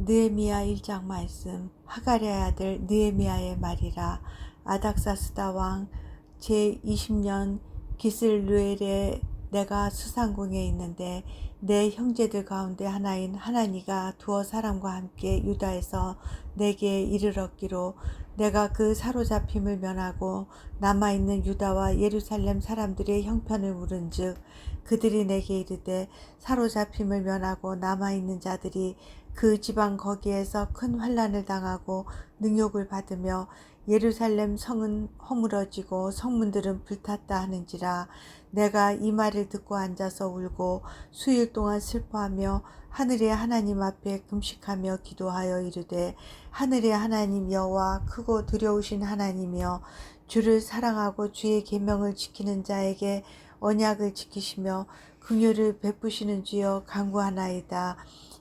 느헤미야 1장 말씀. 하갈의 아들 느헤미야의 말이라. 아닥사스다 왕 제20년 기슬루엘에 내가 수상궁에 있는데 내 형제들 가운데 하나인 하나니가 두어 사람과 함께 유다에서 내게 이르렀기로 내가 그 사로잡힘을 면하고 남아있는 유다와 예루살렘 사람들의 형편을 물은즉 그들이 내게 이르되 사로잡힘을 면하고 남아있는 자들이 그 지방 거기에서 큰 환난을 당하고 능욕을 받으며 예루살렘 성은 허물어지고 성문들은 불탔다 하는지라. 내가 이 말을 듣고 앉아서 울고 수일 동안 슬퍼하며 하늘의 하나님 앞에 금식하며 기도하여 이르되 하늘의 하나님 여호와 크고 두려우신 하나님이여 주를 사랑하고 주의 계명을 지키는 자에게 언약을 지키시며 긍휼을 베푸시는 주여 간구하나이다.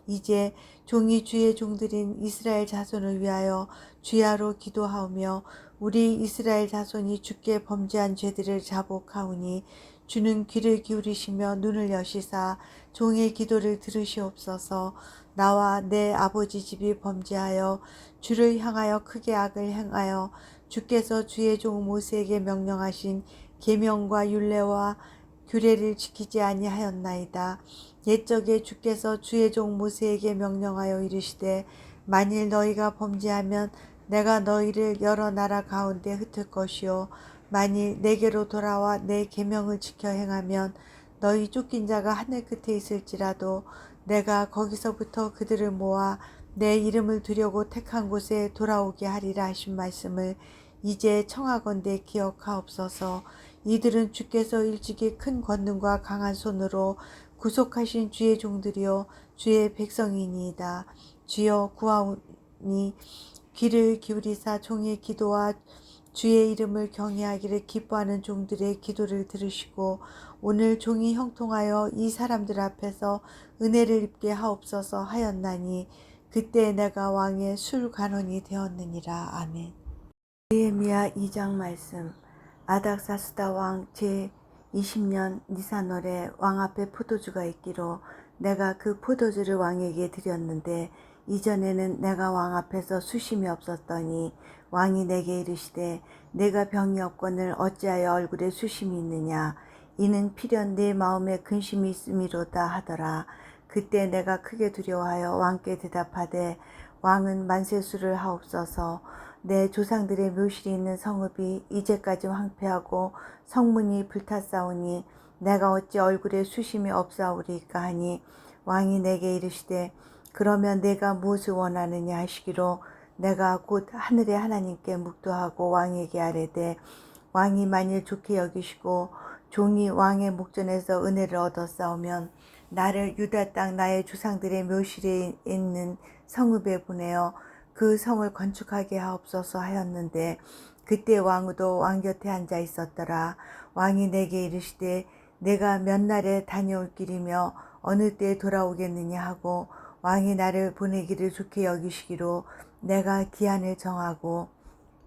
이제 종이 주의 종들인 이스라엘 자손을 위하여 주야로 기도하오며 우리 이스라엘 자손이 주께 범죄한 죄들을 자복하오니 주는 귀를 기울이시며 눈을 여시사 종의 기도를 들으시옵소서. 나와 내 아버지 집이 범죄하여 주를 향하여 크게 악을 행하여 주께서 주의 종 모세에게 명령하신 계명과 율례와 규례를 지키지 아니하였나이다. 옛적에 주께서 주의 종 모세에게 명령하여 이르시되 만일 너희가 범죄하면 내가 너희를 여러 나라 가운데 흩을 것이요 만일 내게로 돌아와 내 계명을 지켜 행하면 너희 쫓긴 자가 하늘 끝에 있을지라도 내가 거기서부터 그들을 모아 내 이름을 두려고 택한 곳에 돌아오게 하리라 하신 말씀을 이제 청하건대 기억하옵소서. 이들은 주께서 일찍이 큰 권능과 강한 손으로 구속하신 주의 종들이요 주의 백성이니이다. 주여 구하오니 귀를 기울이사 종의 기도와 주의 이름을 경외하기를 기뻐하는 종들의 기도를 들으시고 오늘 종이 형통하여 이 사람들 앞에서 은혜를 입게 하옵소서 하였나니 그때 내가 왕의 술관원이 되었느니라. 아멘. 느헤미야 2장 말씀. 아닥사스다 왕 제20년 니산월에 왕 앞에 포도주가 있기로 내가 그 포도주를 왕에게 드렸는데 이전에는 내가 왕 앞에서 수심이 없었더니 왕이 내게 이르시되 내가 병이 없거늘 어찌하여 얼굴에 수심이 있느냐 이는 필연 내 마음에 근심이 있음이로다 하더라. 그때 내가 크게 두려워하여 왕께 대답하되 왕은 만세수를 하옵소서. 내 조상들의 묘실이 있는 성읍이 이제까지 황폐하고 성문이 불탔사오니 내가 어찌 얼굴에 수심이 없사오리까 하니 왕이 내게 이르시되 그러면 내가 무엇을 원하느냐 하시기로 내가 곧 하늘의 하나님께 묵도하고 왕에게 아뢰되 왕이 만일 좋게 여기시고 종이 왕의 목전에서 은혜를 얻었사오면 나를 유다 땅 나의 조상들의 묘실에 있는 성읍에 보내어 그 성을 건축하게 하옵소서 하였는데 그때 왕후도 왕 곁에 앉아 있었더라. 왕이 내게 이르시되 내가 몇 날에 다녀올 길이며 어느 때에 돌아오겠느냐 하고 왕이 나를 보내기를 좋게 여기시기로 내가 기한을 정하고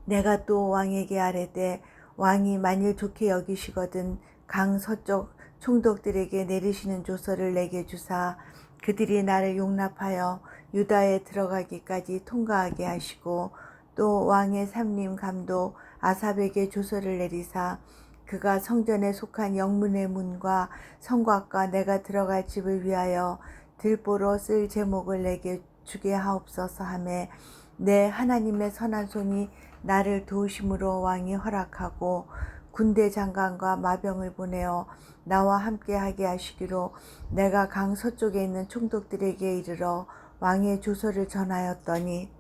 내가 또 왕에게 아뢰되 왕이 만일 좋게 여기시거든 강 서쪽 총독들에게 내리시는 조서를 내게 주사 그들이 나를 용납하여 유다에 들어가기까지 통과하게 하시고 또 왕의 삼림 감독 아삽에게 조서를 내리사 그가 성전에 속한 영문의 문과 성곽과 내가 들어갈 집을 위하여 들보로 쓸 제목을 내게 주게 하옵소서 하매 내 하나님의 선한 손이 나를 도우심으로 왕이 허락하고 군대 장관과 마병을 보내어 나와 함께 하게 하시기로 내가 강 서쪽에 있는 총독들에게 이르러 왕의 조서를 전하였더니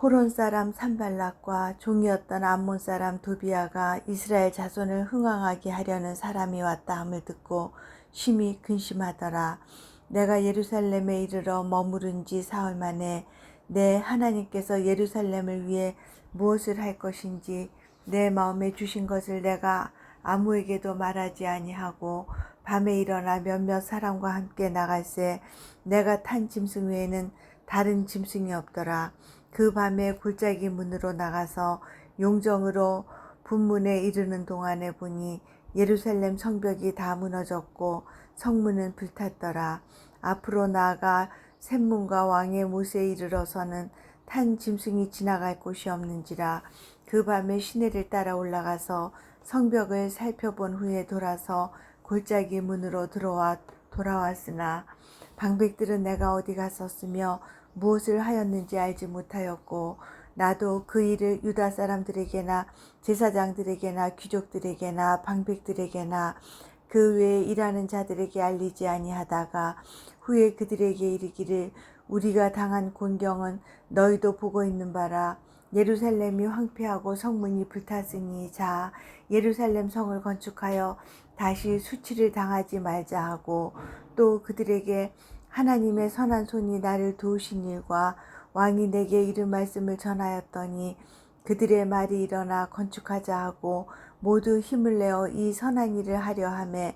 호론 사람 산발락과 종이었던 암몬 사람 도비아가 이스라엘 자손을 흥왕하게 하려는 사람이 왔다 함을 듣고 심히 근심하더라. 내가 예루살렘에 이르러 머무른 지 사흘 만에 내 하나님께서 예루살렘을 위해 무엇을 할 것인지 내 마음에 주신 것을 내가 아무에게도 말하지 아니하고 밤에 일어나 몇몇 사람과 함께 나갈새 내가 탄 짐승 외에는 다른 짐승이 없더라. 그 밤에 골짜기 문으로 나가서 용정으로 분문에 이르는 동안에 보니 예루살렘 성벽이 다 무너졌고 성문은 불탔더라. 앞으로 나아가 샘문과 왕의 못에 이르러서는 탄 짐승이 지나갈 곳이 없는지라. 그 밤에 시내를 따라 올라가서 성벽을 살펴본 후에 돌아서 골짜기 문으로 돌아왔으나 방백들은 내가 어디 갔었으며 무엇을 하였는지 알지 못하였고, 나도 그 일을 유다 사람들에게나 제사장들에게나 귀족들에게나 방백들에게나 그 외에 일하는 자들에게 알리지 아니하다가 후에 그들에게 이르기를, 우리가 당한 곤경은 너희도 보고 있는 바라. 예루살렘이 황폐하고 성문이 불탔으니 자, 예루살렘 성을 건축하여 다시 수치를 당하지 말자 하고, 또 그들에게 하나님의 선한 손이 나를 도우신 일과 왕이 내게 이른 말씀을 전하였더니 그들의 말이 일어나 건축하자 하고 모두 힘을 내어 이 선한 일을 하려 하매,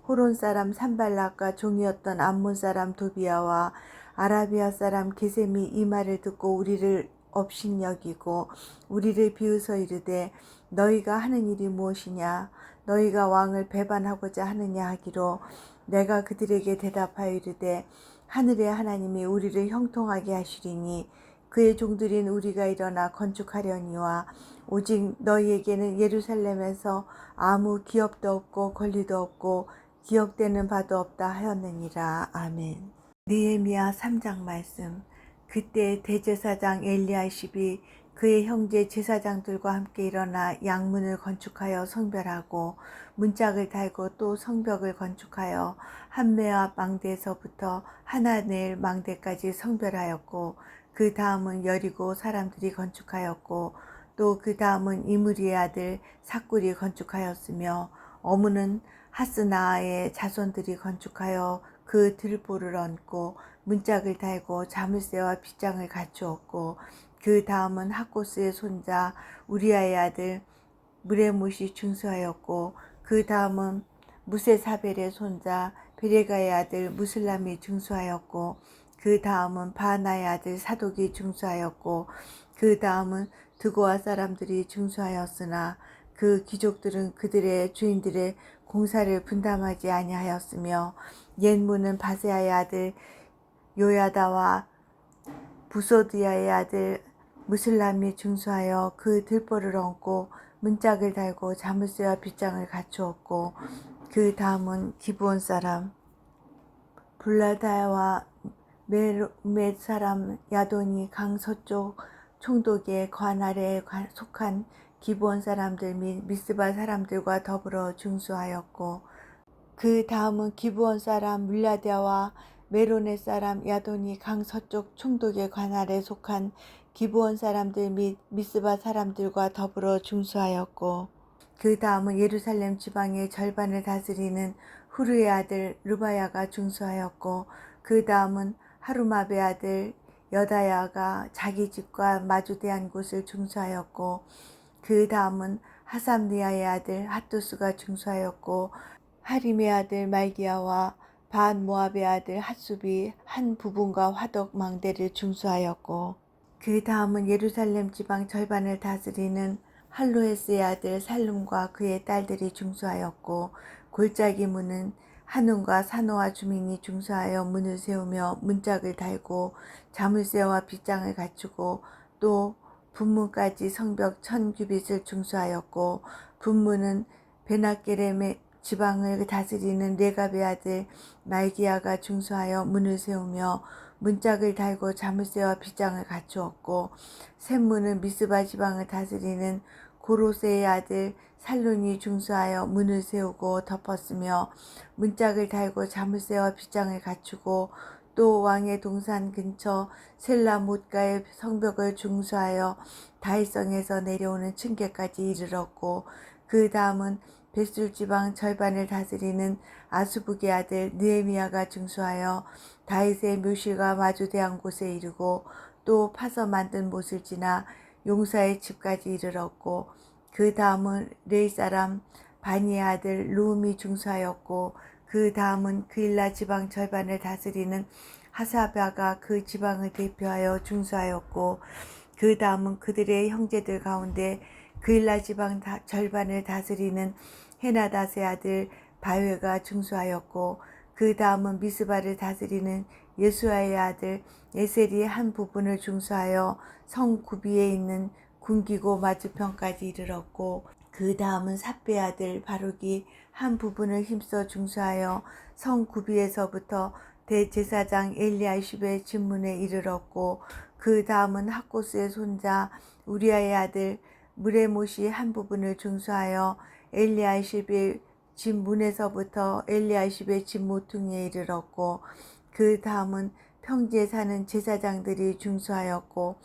호론 사람 산발락과 종이었던 암몬 사람 도비아와 아라비아 사람 게셈이 이 말을 듣고 우리를 업신여기고 우리를 비웃어 이르되, 너희가 하는 일이 무엇이냐? 너희가 왕을 배반하고자 하느냐 하기로, 내가 그들에게 대답하여 이르되, 하늘의 하나님이 우리를 형통하게 하시리니 그의 종들인 우리가 일어나 건축하려니와, 오직 너희에게는 예루살렘에서 아무 기업도 없고 권리도 없고 기억되는 바도 없다 하였느니라. 아멘. 느헤미야 3장 말씀. 그때 대제사장 엘리야십이 그의 형제 제사장들과 함께 일어나 양문을 건축하여 성별하고 문짝을 달고 또 성벽을 건축하여 한메아 망대에서부터 하나넬 망대까지 성별하였고, 그 다음은 여리고 사람들이 건축하였고, 또 그 다음은 이므리의 아들 삭굴이 건축하였으며, 어무는 하스나의 자손들이 건축하여 그 들보를 얹고 문짝을 달고 자물쇠와 빗장을 갖추었고, 그 다음은 하코스의 손자 우리아의 아들 무레못이 중수하였고, 그 다음은 무세사벨의 손자 베레가의 아들 무슬람이 중수하였고, 그 다음은 바나의 아들 사독이 중수하였고, 그 다음은 드고아 사람들이 중수하였으나 그 귀족들은 그들의 주인들의 공사를 분담하지 아니하였으며, 옛문은 바세아의 아들 요야다와 부소드야의 아들 무슬람이 중수하여 그 들보를 얹고 문짝을 달고 자물쇠와 빗장을 갖추었고, 그 다음은 기브온 사람 블라다와 메롯 사람 야돈이 강 서쪽 총독의 관 아래에 속한 기브온 사람들 및 미스바 사람들과 더불어 중수하였고, 그 다음은 기브온 사람 물라데와 메로넷 사람 야돈이 강 서쪽 총독의 관 아래에 속한 기브온 사람들 및 미스바 사람들과 더불어 중수하였고, 그 다음은 예루살렘 지방의 절반을 다스리는 후르의 아들 르바야가 중수하였고, 그 다음은 하루마베 아들 여다야가 자기 집과 마주대한 곳을 중수하였고, 그 다음은 하삼니아의 아들 핫두스가 중수하였고, 하림의 아들 말기야와 반 모압의 아들 핫숲이 한 부분과 화덕 망대를 중수하였고, 그 다음은 예루살렘 지방 절반을 다스리는 할로헤스의 아들 살룸과 그의 딸들이 중수하였고, 골짜기 문은 한운과 사노아 주민이 중수하여 문을 세우며 문짝을 달고 자물쇠와 빗장을 갖추고, 또 분문까지 성벽 1000규빗을 중수하였고, 분문은 베나게렘의 지방을 다스리는 레갑의 아들 말기야가 중수하여 문을 세우며 문짝을 달고 자물쇠와 빗장을 갖추었고, 샘문은 미스바 지방을 다스리는 고로세의 아들 살룬이 중수하여 문을 세우고 덮었으며 문짝을 달고 자물쇠와 빗장을 갖추고, 또 왕의 동산 근처 셀라못가의 성벽을 중수하여 다윗성에서 내려오는 층계까지 이르렀고, 그 다음은 벳술 지방 절반을 다스리는 아수북의 아들 느헤미야가 중수하여 다윗의 묘실과 마주대한 곳에 이르고, 또 파서 만든 못을 지나 용사의 집까지 이르렀고, 그 다음은 레이 사람 바니의 아들 루움이 중수하였고, 그 다음은 그일라 지방 절반을 다스리는 하사바가 그 지방을 대표하여 중수하였고, 그 다음은 그들의 형제들 가운데 그일라 지방 절반을 다스리는 헤나닷의 아들 바웨가 중수하였고, 그 다음은 미스바를 다스리는 예수아의 아들 에셀이 한 부분을 중수하여 성 구비에 있는 군기고 맞은편까지 이르렀고, 그 다음은 삿배의 아들 바룩이 한 부분을 힘써 중수하여 성 구비에서부터 대제사장 엘리야십의 진문에 이르렀고, 그 다음은 학고스의 손자 우리아의 아들 무레못이 한 부분을 중수하여 엘리야십의 진문에서부터 엘리야십의 진모퉁이에 이르렀고, 그 다음은 평지에 사는 제사장들이 중수하였고,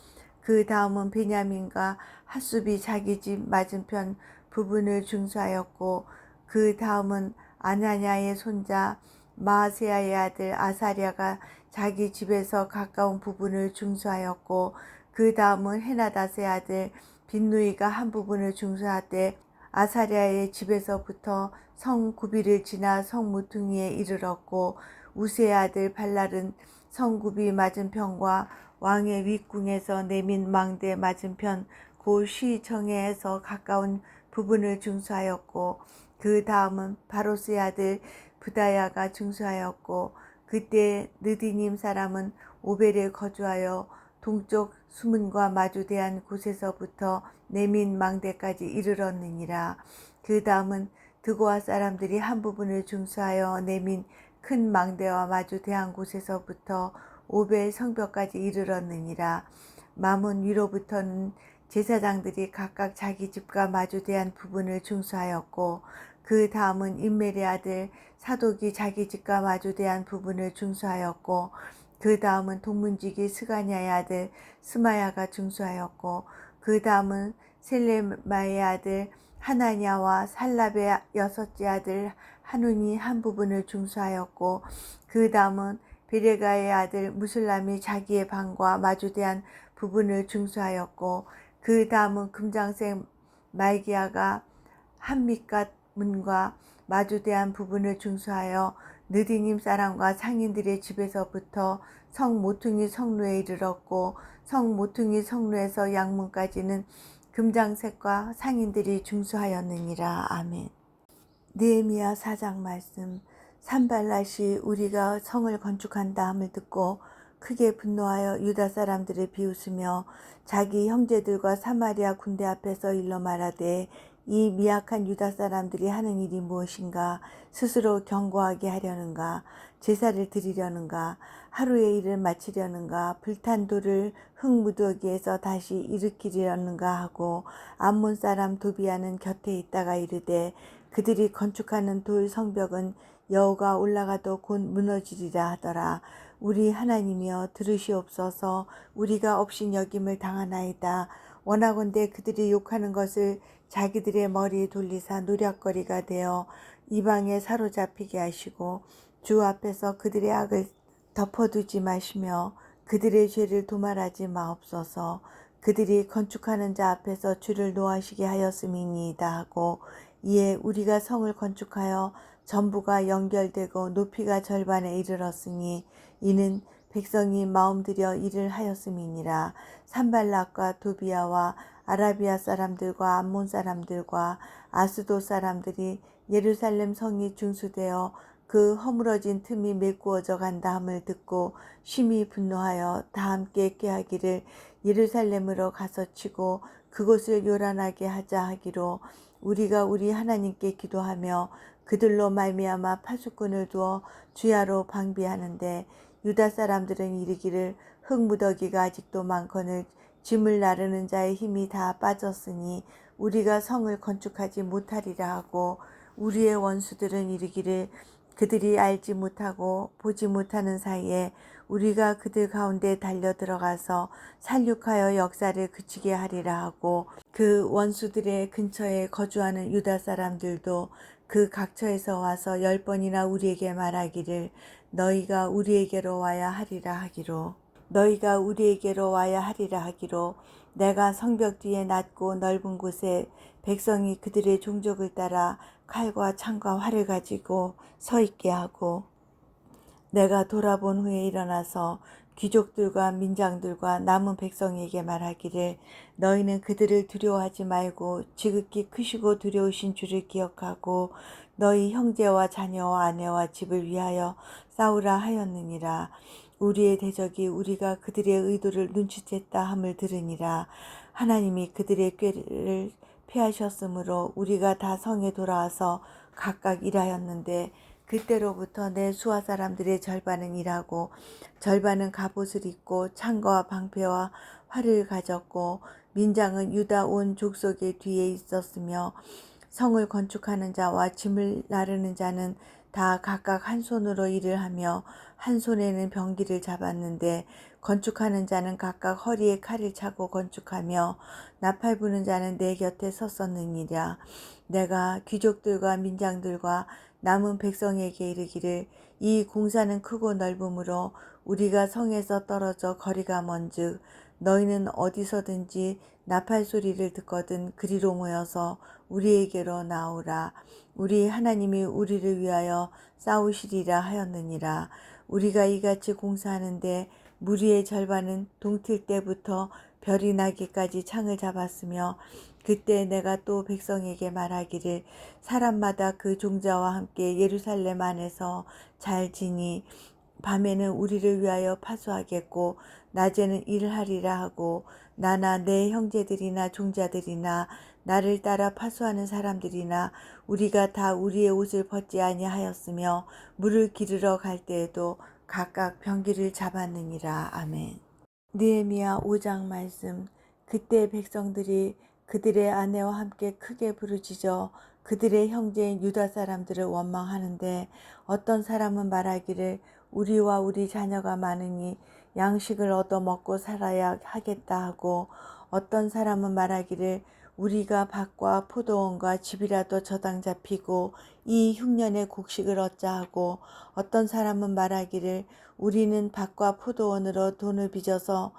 그 다음은 베냐민과 핫숲이 자기 집 맞은편 부분을 중수하였고, 그 다음은 아나냐의 손자 마아세야의 아들 아사랴가 자기 집에서 가까운 부분을 중수하였고, 그 다음은 헤나닷의 아들 빈누이가 한 부분을 중수하되 아사랴의 집에서부터 성 구비를 지나 성 모퉁이에 이르렀고, 우세의 아들 발랄은 성 구비 맞은편과 왕의 윗궁에서 내민 망대 맞은편 고 시정에서 가까운 부분을 중수하였고, 그 다음은 바로스의 아들 부다야가 중수하였고, 그때 느디님 사람은 오벨에 거주하여 동쪽 수문과 마주대한 곳에서부터 내민 망대까지 이르렀느니라. 그 다음은 드고아 사람들이 한 부분을 중수하여 내민 큰 망대와 마주대한 곳에서부터 오벨 성벽까지 이르렀느니라. 마문 위로부터는 제사장들이 각각 자기 집과 마주대한 부분을 중수하였고, 그 다음은 임멜의 아들 사독이 자기 집과 마주대한 부분을 중수하였고, 그 다음은 동문지기 스가냐의 아들 스마야가 중수하였고, 그 다음은 셀레마의 아들 하나냐와 살랍의 여섯째 아들 하눈이 한 부분을 중수하였고, 그 다음은 베레가의 아들 무슬람이 자기의 방과 마주대한 부분을 중수하였고, 그 다음은 금장색 말기야가 한밑갓 문과 마주대한 부분을 중수하여 느디님 사람과 상인들의 집에서부터 성 모퉁이 성루에 이르렀고, 성 모퉁이 성루에서 양문까지는 금장색과 상인들이 중수하였느니라. 아멘. 느헤미야 4장 말씀. 산발랏이 우리가 성을 건축한다 함을 듣고 크게 분노하여 유다 사람들을 비웃으며 자기 형제들과 사마리아 군대 앞에서 일러 말하되, 이 미약한 유다 사람들이 하는 일이 무엇인가? 스스로 견고하게 하려는가? 제사를 드리려는가? 하루의 일을 마치려는가? 불탄 돌을 흙무더기에서 다시 일으키려는가 하고, 암몬 사람 도비아는 곁에 있다가 이르되, 그들이 건축하는 돌 성벽은 여호가 올라가도 곧 무너지리라 하더라. 우리 하나님이여 들으시옵소서. 우리가 업신여김을 당하나이다. 원하건대 그들이 욕하는 것을 자기들의 머리에 돌리사 노략거리가 되어 이방에 사로잡히게 하시고, 주 앞에서 그들의 악을 덮어두지 마시며 그들의 죄를 도말하지 마옵소서. 그들이 건축하는 자 앞에서 주를 노하시게 하였음이니이다 하고, 이에 우리가 성을 건축하여 전부가 연결되고 높이가 절반에 이르렀으니 이는 백성이 마음들여 일을 하였음이니라. 산발락과 도비아와 아라비아 사람들과 암몬 사람들과 아스도 사람들이 예루살렘 성이 중수되어 그 허물어진 틈이 메꾸어져 간다 함을 듣고 심히 분노하여 다 함께 꾀하기를 예루살렘으로 가서 치고 그곳을 요란하게 하자 하기로, 우리가 우리 하나님께 기도하며 그들로 말미암아 파수꾼을 두어 주야로 방비하는데, 유다 사람들은 이르기를 흙무더기가 아직도 많거늘 짐을 나르는 자의 힘이 다 빠졌으니 우리가 성을 건축하지 못하리라 하고, 우리의 원수들은 이르기를 그들이 알지 못하고 보지 못하는 사이에 우리가 그들 가운데 달려 들어가서 살육하여 역사를 그치게 하리라 하고, 그 원수들의 근처에 거주하는 유다 사람들도 그 각처에서 와서 10번이나 우리에게 말하기를 너희가 우리에게로 와야 하리라 하기로, 너희가 우리에게로 와야 하리라 하기로, 내가 성벽 뒤에 낮고 넓은 곳에 백성이 그들의 종족을 따라 칼과 창과 활을 가지고 서 있게 하고, 내가 돌아본 후에 일어나서 귀족들과 민장들과 남은 백성에게 말하기를 너희는 그들을 두려워하지 말고 지극히 크시고 두려우신 주를 기억하고 너희 형제와 자녀와 아내와 집을 위하여 싸우라 하였느니라. 우리의 대적이 우리가 그들의 의도를 눈치챘다 함을 들으니라. 하나님이 그들의 꾀를 피하셨으므로 우리가 다 성에 돌아와서 각각 일하였는데 그때로부터 내 수하 사람들의 절반은 일하고 절반은 갑옷을 입고 창과 방패와 활을 가졌고 민장은 유다 온 족속의 뒤에 있었으며 성을 건축하는 자와 짐을 나르는 자는 다 각각 한 손으로 일을 하며 한 손에는 병기를 잡았는데 건축하는 자는 각각 허리에 칼을 차고 건축하며 나팔 부는 자는 내 곁에 섰었느니라. 내가 귀족들과 민장들과 남은 백성에게 이르기를 이 공사는 크고 넓으므로 우리가 성에서 떨어져 거리가 먼즉 너희는 어디서든지 나팔 소리를 듣거든 그리로 모여서 우리에게로 나오라. 우리 하나님이 우리를 위하여 싸우시리라 하였느니라. 우리가 이같이 공사하는데 무리의 절반은 동틀 때부터 별이 나기까지 창을 잡았으며 그때 내가 또 백성에게 말하기를 사람마다 그 종자와 함께 예루살렘 안에서 잘 지니 밤에는 우리를 위하여 파수하겠고 낮에는 일하리라 하고 나나 내 형제들이나 종자들이나 나를 따라 파수하는 사람들이나 우리가 다 우리의 옷을 벗지 아니하였으며 물을 기르러 갈 때에도 각각 병기를 잡았느니라. 아멘. 느헤미야 5장 말씀. 그때 백성들이 그들의 아내와 함께 크게 부르짖어 그들의 형제인 유다 사람들을 원망하는데 어떤 사람은 말하기를 우리와 우리 자녀가 많으니 양식을 얻어 먹고 살아야 하겠다 하고 어떤 사람은 말하기를 우리가 밭과 포도원과 집이라도 저당 잡히고 이 흉년의 곡식을 얻자 하고 어떤 사람은 말하기를 우리는 밭과 포도원으로 돈을 빚어서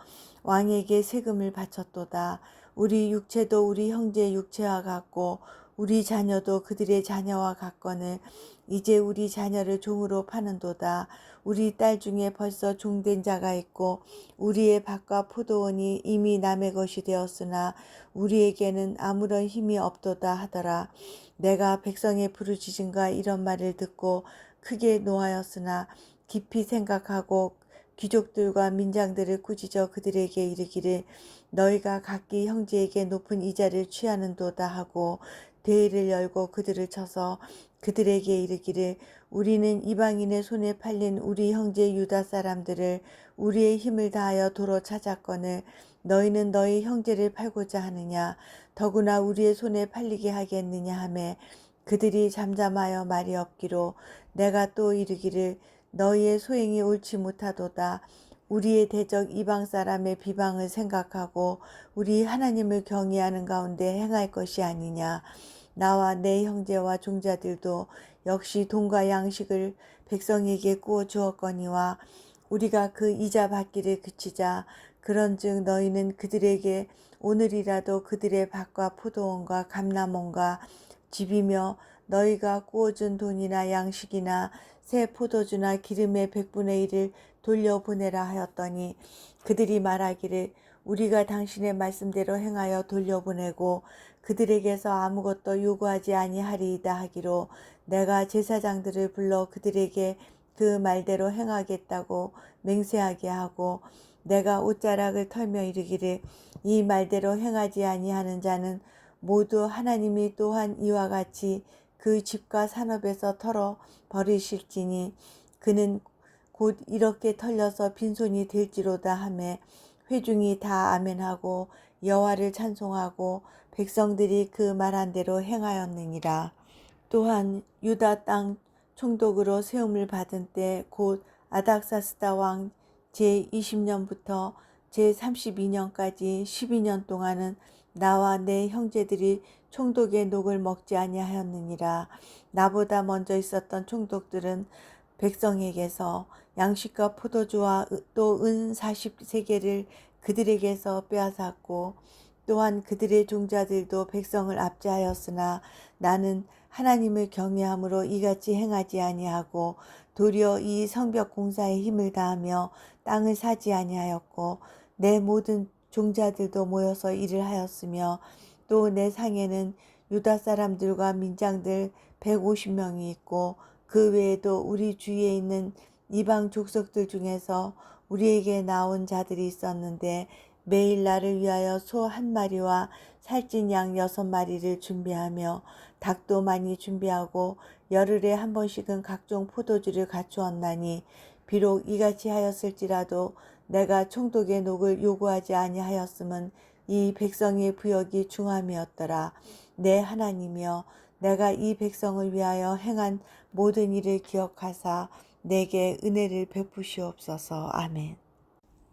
왕에게 세금을 바쳤도다. 우리 육체도 우리 형제의 육체와 같고 우리 자녀도 그들의 자녀와 같거늘 이제 우리 자녀를 종으로 파는도다. 우리 딸 중에 벌써 종된 자가 있고 우리의 밭과 포도원이 이미 남의 것이 되었으나 우리에게는 아무런 힘이 없도다 하더라. 내가 백성의 부르짖음과 이런 말을 듣고 크게 노하였으나 깊이 생각하고 귀족들과 민장들을 꾸짖어 그들에게 이르기를 너희가 각기 형제에게 높은 이자를 취하는도다 하고 대회를 열고 그들을 쳐서 그들에게 이르기를 우리는 이방인의 손에 팔린 우리 형제 유다 사람들을 우리의 힘을 다하여 도로 찾았거늘 너희는 너희 형제를 팔고자 하느냐 더구나 우리의 손에 팔리게 하겠느냐 하매 그들이 잠잠하여 말이 없기로 내가 또 이르기를 너희의 소행이 옳지 못하도다. 우리의 대적 이방 사람의 비방을 생각하고 우리 하나님을 경외하는 가운데 행할 것이 아니냐. 나와 내 형제와 종자들도 역시 돈과 양식을 백성에게 구워 주었거니와 우리가 그 이자 받기를 그치자. 그런즉 너희는 그들에게 오늘이라도 그들의 밭과 포도원과 감람원과 집이며 너희가 구워준 돈이나 양식이나 새 포도주나 기름의 100분의 1을 돌려보내라 하였더니 그들이 말하기를 우리가 당신의 말씀대로 행하여 돌려보내고 그들에게서 아무것도 요구하지 아니하리이다 하기로 내가 제사장들을 불러 그들에게 그 말대로 행하겠다고 맹세하게 하고 내가 옷자락을 털며 이르기를 이 말대로 행하지 아니하는 자는 모두 하나님이 또한 이와 같이 그 집과 산업에서 털어 버리실지니 그는 곧 이렇게 털려서 빈손이 될지로다 하매 회중이 다 아멘하고 여호와를 찬송하고 백성들이 그 말한 대로 행하였느니라. 또한 유다 땅 총독으로 세움을 받은 때 곧 아닥사스다 왕 제20년부터 제32년까지 12년 동안은 나와 내 형제들이 총독의 녹을 먹지 아니하였느니라. 나보다 먼저 있었던 총독들은 백성에게서 양식과 포도주와 또 은 40세겔을 그들에게서 빼앗았고 또한 그들의 종자들도 백성을 압제하였으나 나는 하나님을 경외함으로 이같이 행하지 아니하고 도리어 이 성벽 공사에 힘을 다하며 땅을 사지 아니하였고 내 모든 종자들도 모여서 일을 하였으며 또 내 상에는 유다 사람들과 민장들 150명이 있고 그 외에도 우리 주위에 있는 이방 족속들 중에서 우리에게 나온 자들이 있었는데 매일 나를 위하여 소 1마리와 살찐 양 6마리를 준비하며 닭도 많이 준비하고 열흘에 한 번씩은 각종 포도주를 갖추었나니 비록 이같이 하였을지라도 내가 총독의 녹을 요구하지 아니하였음은 이 백성의 부역이 중함이었더라. 내 하나님이여, 내가 이 백성을 위하여 행한 모든 일을 기억하사 내게 은혜를 베푸시옵소서. 아멘.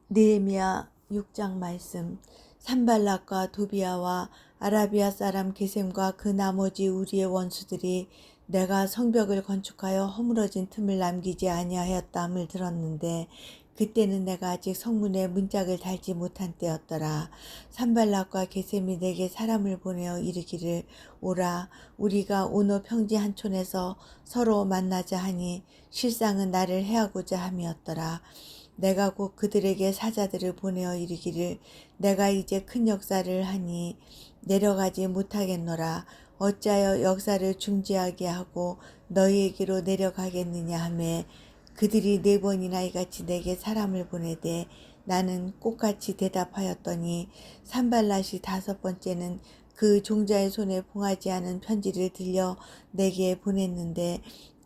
느헤미야 6장 말씀. 산발락과 도비아와 아라비아 사람 게셈과 그 나머지 우리의 원수들이 내가 성벽을 건축하여 허물어진 틈을 남기지 아니하였다함을 들었는데 그때는 내가 아직 성문에 문짝을 달지 못한 때였더라. 산발락과 게셈이 내게 사람을 보내어 이르기를 오라 우리가 오노 평지 한촌에서 서로 만나자 하니 실상은 나를 해하고자 함이었더라. 내가 곧 그들에게 사자들을 보내어 이르기를 내가 이제 큰 역사를 하니 내려가지 못하겠노라. 어찌하여 역사를 중지하게 하고 너희에게로 내려가겠느냐 하매 그들이 4번이나 이같이 내게 사람을 보내되 나는 꽃같이 대답하였더니 산발랏이 5번째는 그 종자의 손에 봉하지 않은 편지를 들려 내게 보냈는데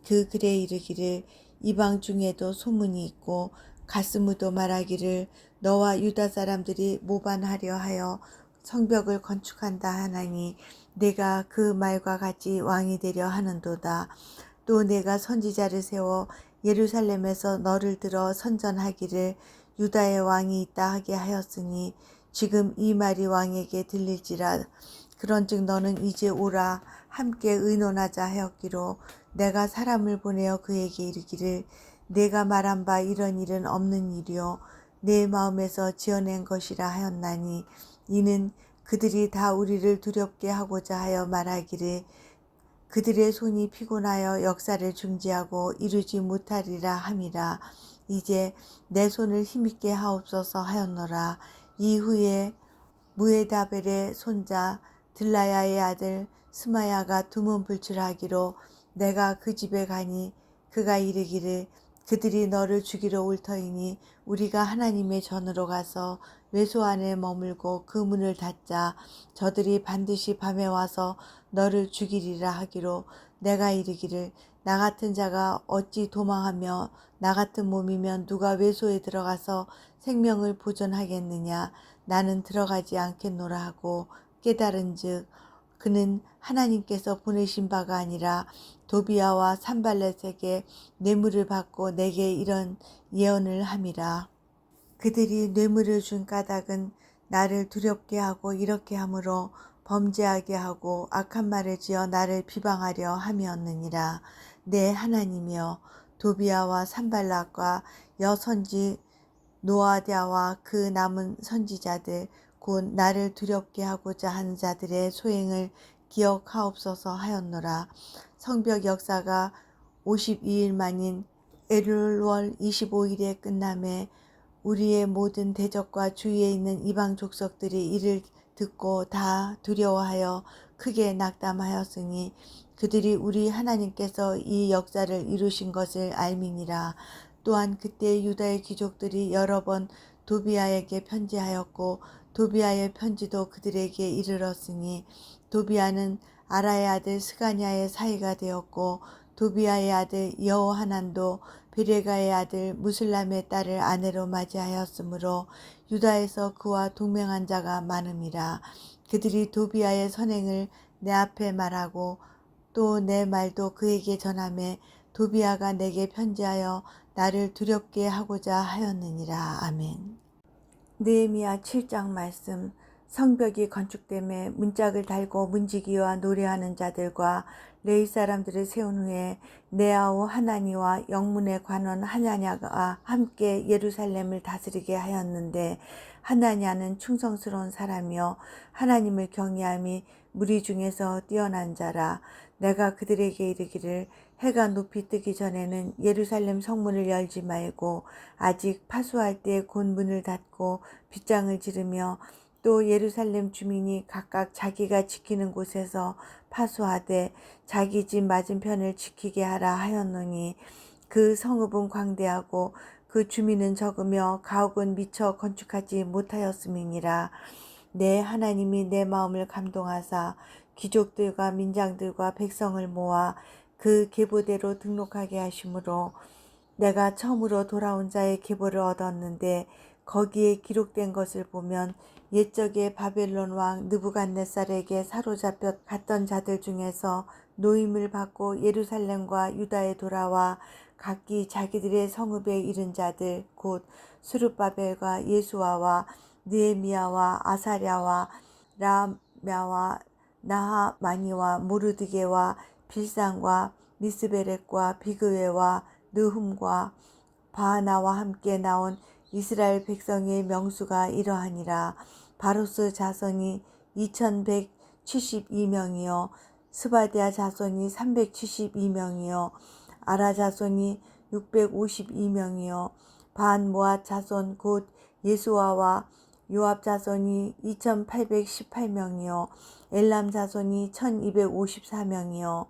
그 글에 이르기를 이방 중에도 소문이 있고 가스무도 말하기를 너와 유다 사람들이 모반하려 하여 성벽을 건축한다 하나니 내가 그 말과 같이 왕이 되려 하는도다. 또 내가 선지자를 세워 예루살렘에서 너를 들어 선전하기를 유다의 왕이 있다 하게 하였으니 지금 이 말이 왕에게 들릴지라. 그런즉 너는 이제 오라 함께 의논하자 하였기로 내가 사람을 보내어 그에게 이르기를 내가 말한 바 이런 일은 없는 일이요 내 마음에서 지어낸 것이라 하였나니 이는 그들이 다 우리를 두렵게 하고자 하여 말하기를 그들의 손이 피곤하여 역사를 중지하고 이루지 못하리라 함이라. 이제 내 손을 힘있게 하옵소서 하였노라. 이후에 무에다벨의 손자 들라야의 아들 스마야가 두문불출하기로 내가 그 집에 가니 그가 이르기를 그들이 너를 죽이러 올 터이니 우리가 하나님의 전으로 가서 외소 안에 머물고 그 문을 닫자. 저들이 반드시 밤에 와서 너를 죽이리라 하기로 내가 이르기를 나 같은 자가 어찌 도망하며 나 같은 몸이면 누가 외소에 들어가서 생명을 보존하겠느냐. 나는 들어가지 않겠노라 하고 깨달은즉 그는 하나님께서 보내신 바가 아니라 도비아와 산발렛에게 뇌물을 받고 내게 이런 예언을 함이라. 그들이 뇌물을 준 까닭은 나를 두렵게 하고 이렇게 함으로 범죄하게 하고 악한 말을 지어 나를 비방하려 함이었느니라. 내 하나님이여, 도비아와 산발락과 여선지 노아디아와 그 남은 선지자들 곧 나를 두렵게 하고자 하는 자들의 소행을 기억하옵소서 하였노라. 성벽 역사가 52일 만인 엘룰월 25일에 끝남에 우리의 모든 대적과 주위에 있는 이방 족속들이 이를 듣고 다 두려워하여 크게 낙담하였으니 그들이 우리 하나님께서 이 역사를 이루신 것을 알미니라. 또한 그때 유다의 귀족들이 여러 번 도비아에게 편지하였고 도비아의 편지도 그들에게 이르렀으니 도비아는 아라의 아들 스가냐의 사이가 되었고 도비아의 아들 여호하난도 베레가의 아들 무슬람의 딸을 아내로 맞이하였으므로 유다에서 그와 동맹한 자가 많음이라. 그들이 도비아의 선행을 내 앞에 말하고 또 내 말도 그에게 전하매 도비아가 내게 편지하여 나를 두렵게 하고자 하였느니라. 아멘. 느헤미야 7장 말씀. 성벽이 건축됨에 문짝을 달고 문지기와 노래하는 자들과 레위 사람들을 세운 후에 네아오 하나니와 영문의 관원 하나냐가 함께 예루살렘을 다스리게 하였는데 하나냐는 충성스러운 사람이요 하나님을 경외함이 무리 중에서 뛰어난 자라. 내가 그들에게 이르기를 해가 높이 뜨기 전에는 예루살렘 성문을 열지 말고 아직 파수할 때 곧 문을 닫고 빗장을 지르며 또 예루살렘 주민이 각각 자기가 지키는 곳에서 파수하되 자기 집 맞은편을 지키게 하라 하였노니 그 성읍은 광대하고 그 주민은 적으며 가옥은 미처 건축하지 못하였음이니라. 내 하나님이 내 마음을 감동하사 귀족들과 민장들과 백성을 모아 그 계보대로 등록하게 하심으로 내가 처음으로 돌아온 자의 계보를 얻었는데 거기에 기록된 것을 보면 옛적에 바벨론 왕 느부갓네살에게 사로잡혀 갔던 자들 중에서 노임을 받고 예루살렘과 유다에 돌아와 각기 자기들의 성읍에 이른 자들 곧 스룹바벨과 예수아와 느헤미야와 아사랴와 라мя와 나하마니와 모르드게와 빌상과 미스베렉과 비그웨와 느훔과 바하나와 함께 나온 이스라엘 백성의 명수가 이러하니라. 바로스 자손이 2172명이요 스바디아 자손이 372명이요 아라 자손이 652명이요 반모앗 자손 곧 예수아와 요압 자손이 2818명이요 엘람 자손이 1254명이요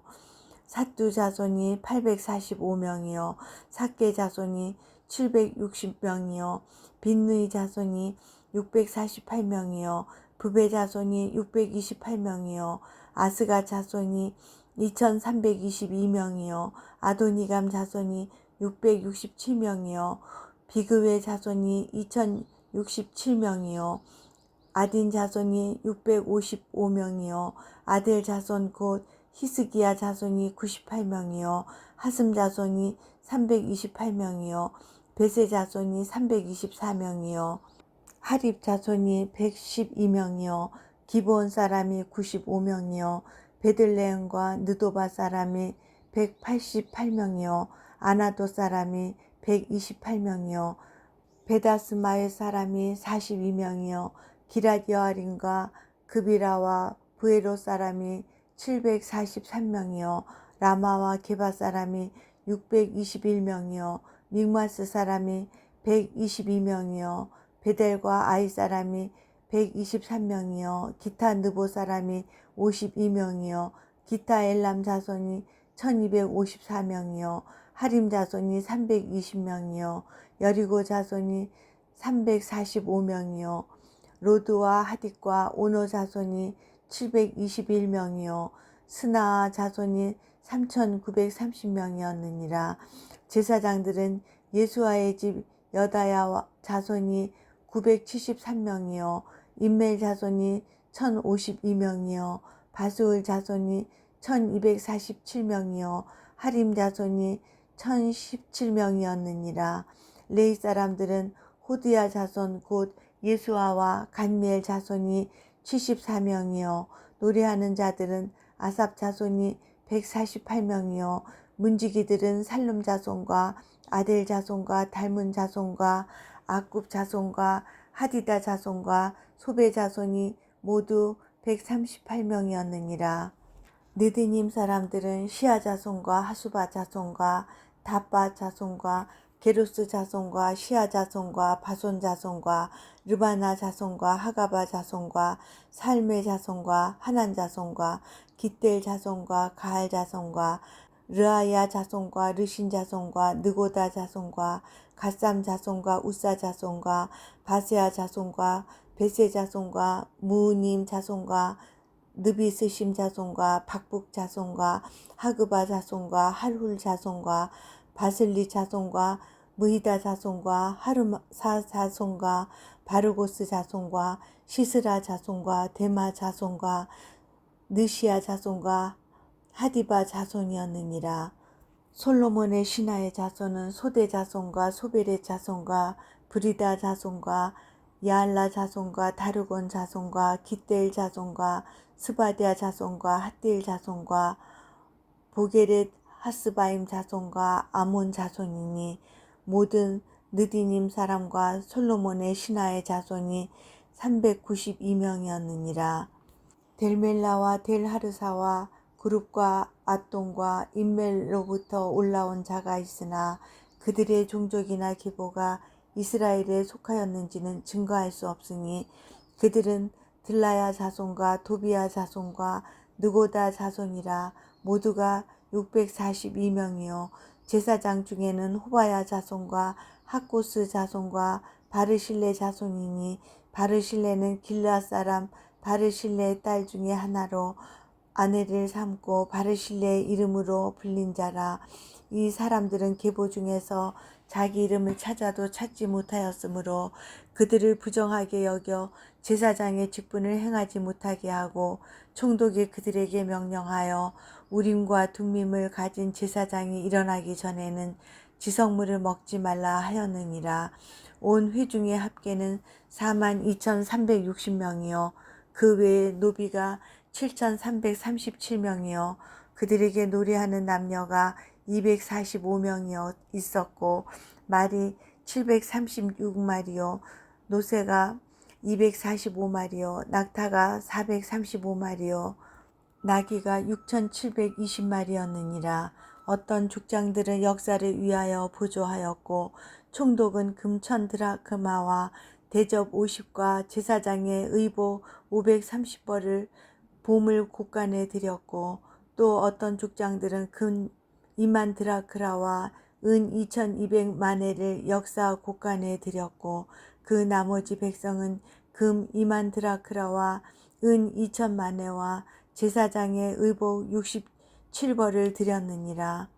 삿두 자손이 845명이요 삭게 자손이 760명이요 빈누이 자손이 648명이요 부베 자손이 628명이요 아스가 자손이 2322명이요 아도니감 자손이 667명이요 비그웨 자손이 2067명이요 아딘 자손이 655명이요 아델 자손 곧 히스기야 자손이 98명이요 하슴 자손이 328명이요 베세 자손이 324명이요 하립 자손이 112명이요 기브온 사람이 95명이요 베들레헴과 느도바 사람이 188명이요 아나도 사람이 128명이요 베다스마의 사람이 42명이요 기랏 여아림과 그비라와 부에로 사람이 743명이요 라마와 게바 사람이 621명이요 믹마스 사람이 122명이요 베델과 아이 사람이 123명이요 기타 느보 사람이 52명이요 기타 엘람 자손이 1254명이요 하림 자손이 320명이요 여리고 자손이 345명이요 로드와 하딕과 오노 자손이 721명이요 스나아 자손이 3930명이었느니라. 제사장들은 예수아의 집 여다야 자손이 973명이요 임멜 자손이 1052명이요 바수을 자손이 1247명이요 하림 자손이 1017명이었느니라. 레위 사람들은 호디야 자손 곧 예수아와 간미엘 자손이 74명이요 노래하는 자들은 아삽 자손이 148명이요 문지기들은 살룸 자손과 아델 자손과 달문 자손과 아굽 자손과 하디다 자손과 소베 자손이 모두 138명이었느니라. 느디님 사람들은 시아 자손과 하수바 자손과 다바 자손과 게로스 자손과 시아 자손과 바손 자손과 르바나 자손과 하가바 자손과 살메 자손과 하난 자손과 깃델 자손과 가할 자손과 르아야 자손과 르신 자손과 느고다 자손과 갓삼 자손과 우사 자손과 바세아 자손과 베세 자손과 무우님 자손과 느비스심 자손과 박북 자손과 하그바 자손과 할훌 자손과 바슬리 자손과 무히다 자손과 하르사 자손과 바르고스 자손과 시스라 자손과 데마 자손과 느시아 자손과 하디바 자손이었느니라. 솔로몬의 신하의 자손은 소대 자손과 소벨의 자손과 브리다 자손과 야알라 자손과 다르곤 자손과 깃델 자손과 스바디아 자손과 핫딜 자손과 보게렛 하스바임 자손과 아몬 자손이니 모든 느디님 사람과 솔로몬의 신하의 자손이 392명이었느니라. 델멜라와 델하르사와 그룹과 앗돈과 임멜로부터 올라온 자가 있으나 그들의 종족이나 기보가 이스라엘에 속하였는지는 증거할 수 없으니 그들은 들라야 자손과 도비야 자손과 느고다 자손이라 모두가 642명이요 제사장 중에는 호바야 자손과 학고스 자손과 바르실레 자손이니 바르실레는 길르앗 사람 바르실레의 딸 중에 하나로 아내를 삼고 바르실레의 이름으로 불린 자라. 이 사람들은 계보 중에서 자기 이름을 찾아도 찾지 못하였으므로 그들을 부정하게 여겨 제사장의 직분을 행하지 못하게 하고 총독이 그들에게 명령하여 우림과 둠밈을 가진 제사장이 일어나기 전에는 지성물을 먹지 말라 하였느니라. 온 회중의 합계는 42,360명이요 그 외에 노비가 7,337명이요 그들에게 노래하는 남녀가 245명이요 있었고 말이 736마리요 노새가 245마리요 낙타가 435마리요 나귀가 6,720마리였느니라. 어떤 족장들은 역사를 위하여 보조하였고 총독은 금 1,000 드라크마와 대접 50과 제사장의 의복 530벌을 보물 곳간에 드렸고 또 어떤 족장들은 금 2만 드라크라와 은 2,200마네를 역사 곳간에 드렸고 그 나머지 백성은 금 2만 드라크라와 은 2,000마네와 제사장의 의복 67벌을 드렸느니라.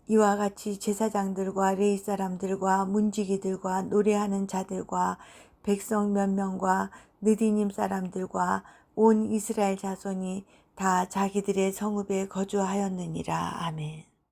이와 같이 제사장들과 레위 사람들과 문지기들과 노래하는 자들과 백성 몇 명과 느디님 사람들과 온 이스라엘 자손이 다 자기들의 성읍에 거주하였느니라. 아멘.